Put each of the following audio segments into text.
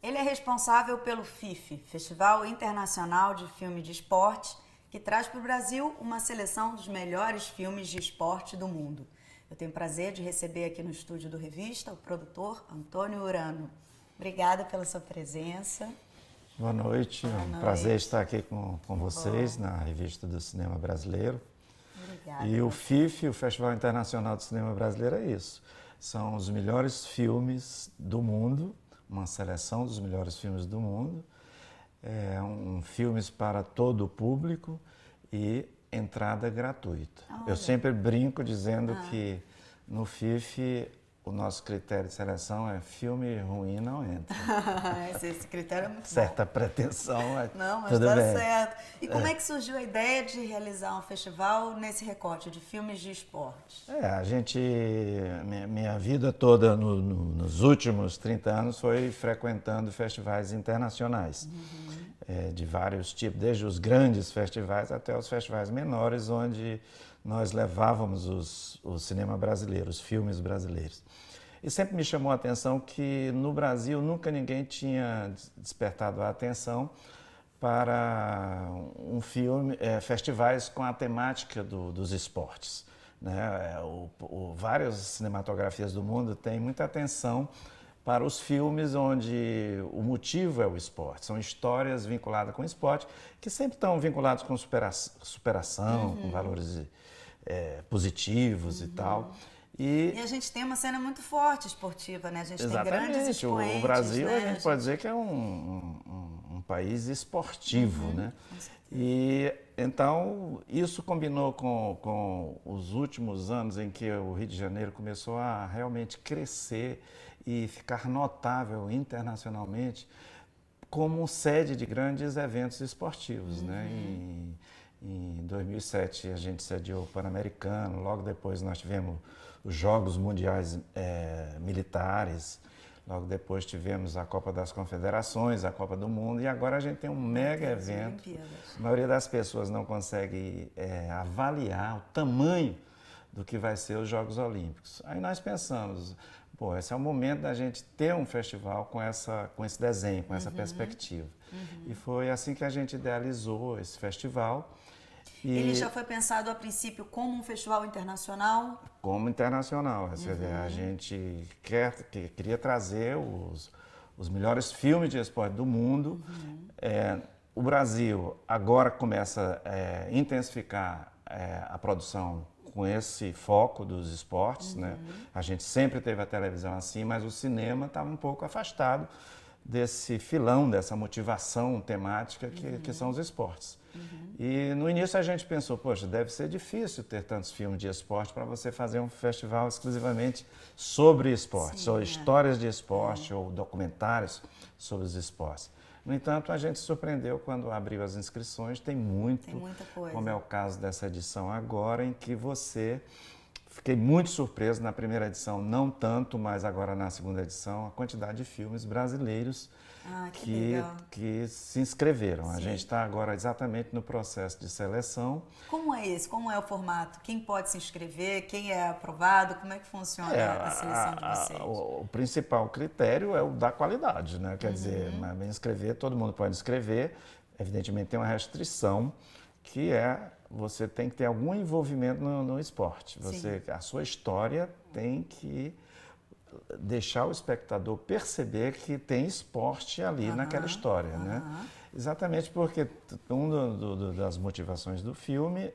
Ele é responsável pelo FIFE, Festival Internacional de Filme de Esporte, que traz para o Brasil uma seleção dos melhores filmes de esporte do mundo. Eu tenho o prazer de receber aqui no estúdio do Revista o produtor Antônio Urano. Obrigada pela sua presença. Boa noite, é um prazer estar aqui com vocês na Revista do Cinema Brasileiro. Obrigada. E o FIFE, o Festival Internacional do Cinema Brasileiro, é isso. São os melhores filmes do mundo, uma seleção dos melhores filmes do mundo. Filmes para todo o público e entrada gratuita. Olha. Eu sempre brinco dizendo que no FIFE o nosso critério de seleção é filme ruim não entra. Esse critério é muito Certa bom. pretensão, mas não, mas tudo tá bem. certo. E como é que surgiu a ideia de realizar um festival nesse recorte de filmes de esporte? Minha vida toda nos últimos 30 anos foi frequentando festivais internacionais, de vários tipos, desde os grandes festivais até os festivais menores, onde nós levávamos o cinema brasileiro, os filmes brasileiros. E sempre me chamou a atenção que no Brasil nunca ninguém tinha despertado a atenção para festivais com a temática dos esportes, né? Várias cinematografias do mundo têm muita atenção para os filmes onde o motivo é o esporte. São histórias vinculadas com o esporte, que sempre estão vinculadas com superação, com valores positivos e tal. E a gente tem uma cena muito forte esportiva, né? A gente Exatamente. tem grandes expoentes. O Brasil, né? a gente pode dizer que é um país esportivo, né? E então isso combinou com os últimos anos em que o Rio de Janeiro começou a realmente crescer e ficar notável internacionalmente como sede de grandes eventos esportivos, né? Em 2007 a gente sediou o Pan-Americano, logo depois nós tivemos os Jogos Mundiais Militares, logo depois tivemos a Copa das Confederações, a Copa do Mundo, e agora a gente tem um mega evento. A maioria das pessoas não consegue avaliar o tamanho do que vai ser os Jogos Olímpicos. Aí nós pensamos, esse é o momento da gente ter um festival com esse desenho, com essa perspectiva. E foi assim que a gente idealizou esse festival. Ele já foi pensado a princípio como um festival internacional? Como internacional. A gente queria trazer os melhores filmes de esporte do mundo. O Brasil agora começa a intensificar a produção com esse foco dos esportes, né? A gente sempre teve a televisão assim, mas o cinema estava um pouco afastado desse filão, dessa motivação temática que são os esportes. E no início a gente pensou, poxa, deve ser difícil ter tantos filmes de esporte para você fazer um festival exclusivamente sobre esportes, ou histórias de esporte, ou documentários sobre os esportes. No entanto, a gente se surpreendeu quando abriu as inscrições, tem muita coisa. Como é o caso dessa edição agora, em que fiquei muito surpreso na primeira edição, não tanto, mas agora na segunda edição, a quantidade de filmes brasileiros que se inscreveram. Sim. A gente está agora exatamente no processo de seleção. Como é esse? Como é o formato? Quem pode se inscrever? Quem é aprovado? Como é que funciona a seleção de vocês? O principal critério é o da qualidade, né? Quer dizer, inscrever, todo mundo pode inscrever. Evidentemente tem uma restrição que você tem que ter algum envolvimento no esporte. A sua história tem que deixar o espectador perceber que tem esporte ali naquela história, né? Exatamente porque uma das motivações do filme,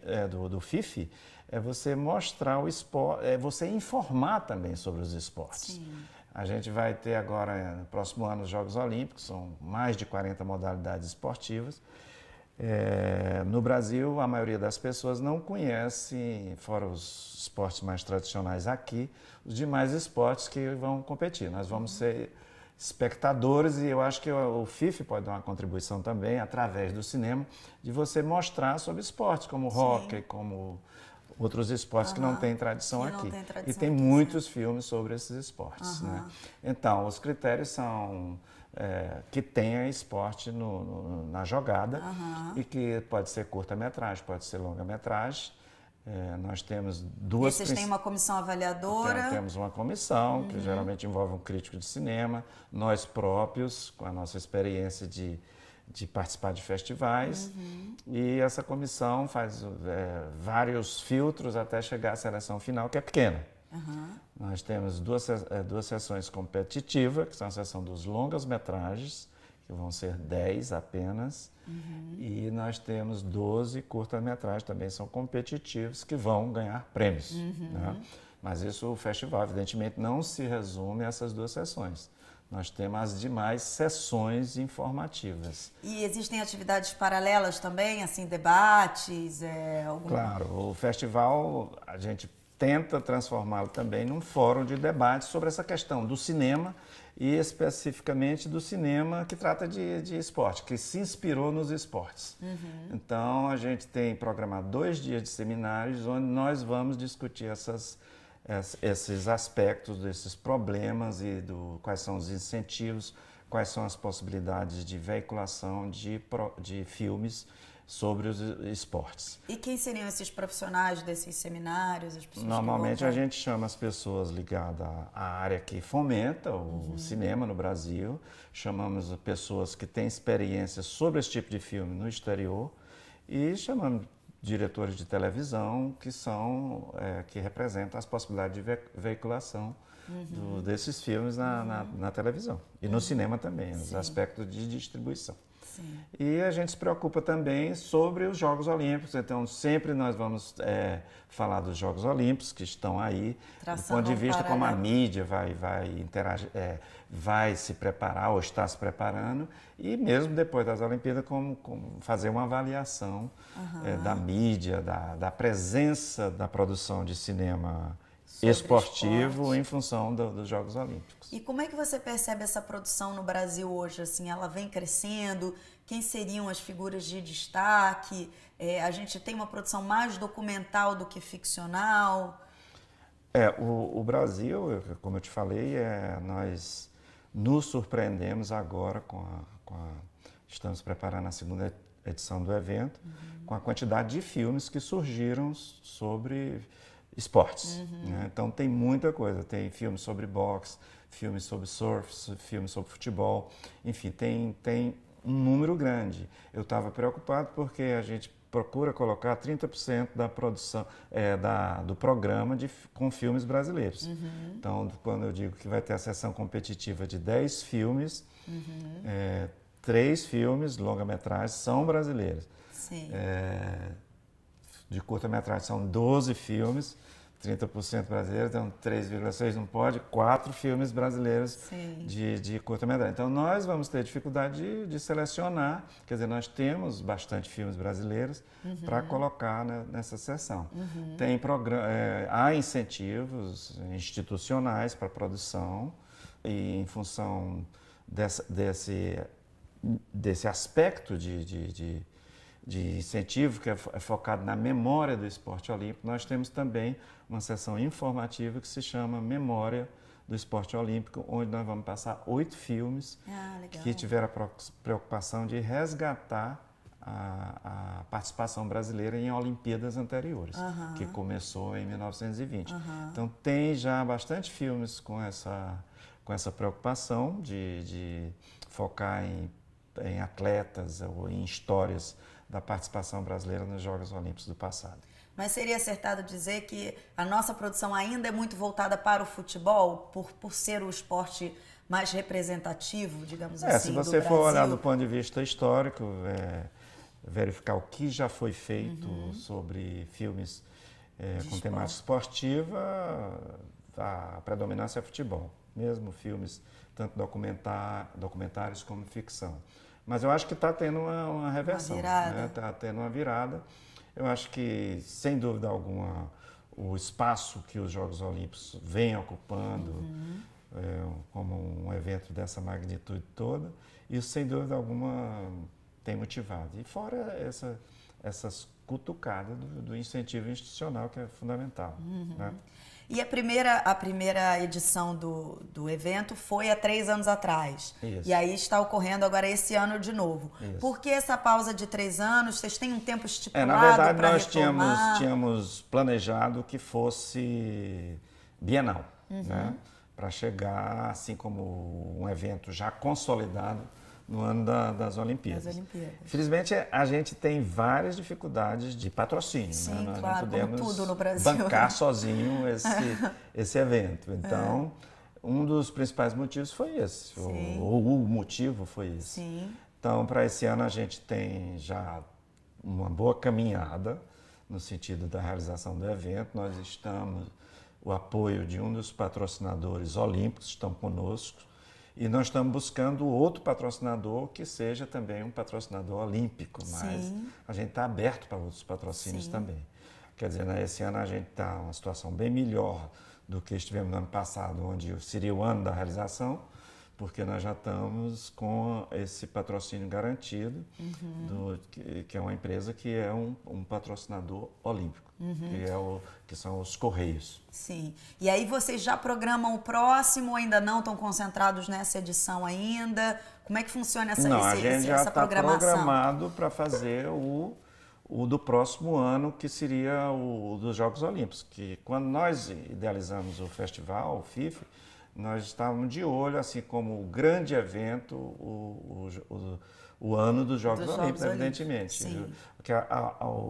do FIFE, é você mostrar o esporte, você informar também sobre os esportes. Sim. A gente vai ter agora, no próximo ano, os Jogos Olímpicos, são mais de 40 modalidades esportivas. No Brasil, a maioria das pessoas não conhece, fora os esportes mais tradicionais aqui, os demais esportes que vão competir. Nós vamos ser espectadores e eu acho que o FIFE pode dar uma contribuição também, através do cinema, de você mostrar sobre esportes, como o hóquei, como outros esportes que não têm tradição aqui. E tem muitos filmes sobre esses esportes, né? Então, os critérios são que tenha esporte na jogada e que pode ser curta-metragem, pode ser longa-metragem. Nós temos duas... E vocês têm uma comissão avaliadora? Temos uma comissão, que geralmente envolve um crítico de cinema, nós próprios, com a nossa experiência de participar de festivais, e essa comissão faz vários filtros até chegar à seleção final, que é pequena. Nós temos duas sessões competitivas, que são a sessão dos longas-metragens, que vão ser 10 apenas, e nós temos 12 curtas-metragens, também são competitivos, que vão ganhar prêmios. Né? Mas isso, o festival, evidentemente, não se resume a essas duas sessões. Nós temos as demais sessões informativas. E existem atividades paralelas também, assim, debates? Claro, o festival, a gente tenta transformá-lo também num fórum de debate sobre essa questão do cinema e especificamente do cinema que trata de esporte, que se inspirou nos esportes. Então, a gente tem programado 2 dias de seminários onde nós vamos discutir esses aspectos, desses problemas e quais são os incentivos, quais são as possibilidades de veiculação de filmes sobre os esportes. E quem seriam esses profissionais desses seminários? As pessoas Normalmente a gente chama as pessoas ligadas à área que fomenta o cinema no Brasil, chamamos pessoas que têm experiência sobre esse tipo de filme no exterior e chamamos diretores de televisão que representam as possibilidades de veiculação desses filmes na televisão e no cinema também, os aspectos de distribuição. Sim. E a gente se preocupa também sobre os Jogos Olímpicos, então sempre nós vamos falar dos Jogos Olímpicos que estão aí, do ponto de vista como a mídia vai interagir, vai se preparar ou está se preparando, e mesmo depois das Olimpíadas, como fazer uma avaliação da mídia, da presença da produção de cinema esportivo em função dos Jogos Olímpicos. E como é que você percebe essa produção no Brasil hoje? Assim, ela vem crescendo? Quem seriam as figuras de destaque? A gente tem uma produção mais documental do que ficcional? O Brasil, como eu te falei, nós nos surpreendemos agora estamos preparando a segunda edição do evento, com a quantidade de filmes que surgiram sobre esportes. Né? Então tem muita coisa, tem filmes sobre boxe, filmes sobre surf, filmes sobre futebol, enfim, tem um número grande. Eu estava preocupado porque a gente procura colocar 30% da produção, do programa com filmes brasileiros. Então, quando eu digo que vai ter a sessão competitiva de 10 filmes, 3 filmes, longa-metragem, são brasileiros. Sim. De curta-metragem são 12 filmes, 30% brasileiros, então 3,6 não pode, 4 filmes brasileiros de curta-metragem. Então nós vamos ter dificuldade de selecionar, quer dizer, nós temos bastante filmes brasileiros para colocar nessa sessão. Há incentivos institucionais para a produção e em função desse aspecto de incentivo que é focado na memória do esporte olímpico, nós temos também uma sessão informativa que se chama Memória do Esporte Olímpico, onde nós vamos passar 8 filmes que tiveram a preocupação de resgatar a participação brasileira em Olimpíadas anteriores, que começou em 1920. Então tem já bastante filmes com essa preocupação de focar em atletas ou em histórias da participação brasileira nos Jogos Olímpicos do passado. Mas seria acertado dizer que a nossa produção ainda é muito voltada para o futebol, por ser o esporte mais representativo, digamos assim, se do você for Brasil? olhar do ponto de vista histórico, verificar o que já foi feito sobre filmes com temática esportiva, a predominância é futebol, mesmo filmes tanto documentários como ficção. Mas eu acho que está tendo uma reversão, está tendo uma virada. Eu acho que, sem dúvida alguma, o espaço que os Jogos Olímpicos vêm ocupando como um evento dessa magnitude toda, isso, sem dúvida alguma, tem motivado. E fora essas cutucadas do incentivo institucional, que é fundamental. Né? E a primeira edição do evento foi há 3 anos atrás. Isso. E aí está ocorrendo agora esse ano de novo. Isso. Por que essa pausa de 3 anos? Vocês têm um tempo estipulado Na verdade, para nós retomar? tínhamos planejado que fosse bienal, né? Para chegar, assim como um evento já consolidado no ano das Olimpíadas. Infelizmente, a gente tem várias dificuldades de patrocínio. Sim, né? Nós claro, não podemos como tudo no Brasil. bancar sozinho esse evento. Então, um dos principais motivos foi esse, ou o motivo foi esse. Sim. Então, para esse ano, a gente tem já uma boa caminhada no sentido da realização do evento. Nós estamos, o apoio de um dos patrocinadores olímpicos estão conosco, e nós estamos buscando outro patrocinador que seja também um patrocinador olímpico, mas a gente está aberto para outros patrocínios também. Quer dizer, né, esse ano a gente está em uma situação bem melhor do que estivemos no ano passado, onde seria o ano da realização, porque nós já estamos com esse patrocínio garantido, que é uma empresa que é um patrocinador olímpico, que são os Correios. Sim. E aí vocês já programam o próximo, ou ainda não estão concentrados nessa edição ainda? Como é que funciona essa programação? Não, a gente já está programado para fazer o do próximo ano, que seria o dos Jogos Olímpicos, que quando nós idealizamos o festival, o FIF, nós estávamos de olho, assim como o grande evento, o ano dos Jogos Olímpicos, evidentemente. Sim. Porque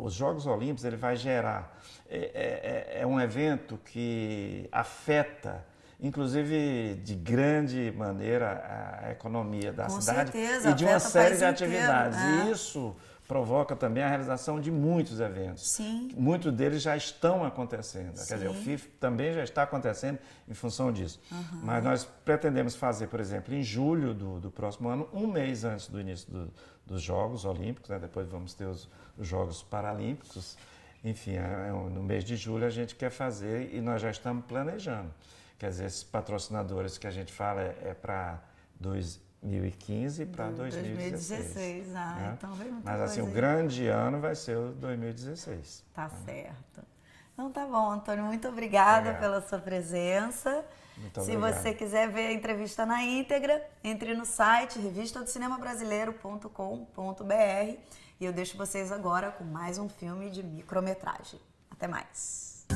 os Jogos Olímpicos ele vai gerar, é um evento que afeta, inclusive de grande maneira, a economia da cidade certeza, e de uma série de atividades. Inteiro, E isso provoca também a realização de muitos eventos. Sim. Muitos deles já estão acontecendo. Quer dizer, o FIF também já está acontecendo em função disso. Mas nós pretendemos fazer, por exemplo, em julho do próximo ano, um mês antes do início dos Jogos Olímpicos, né? Depois vamos ter os Jogos Paralímpicos. Enfim, no mês de julho a gente quer fazer e nós já estamos planejando. Quer dizer, esses patrocinadores que a gente fala é para 2015 para 2016. Né? Então vem muita Mas assim, coisa o grande ano vai ser o 2016. Tá certo. Então tá bom, Antônio, muito obrigada pela sua presença. Muito Se obrigado. você quiser ver a entrevista na íntegra, entre no site revistadocinemabrasileiro.com.br e eu deixo vocês agora com mais um filme de micrometragem. Até mais!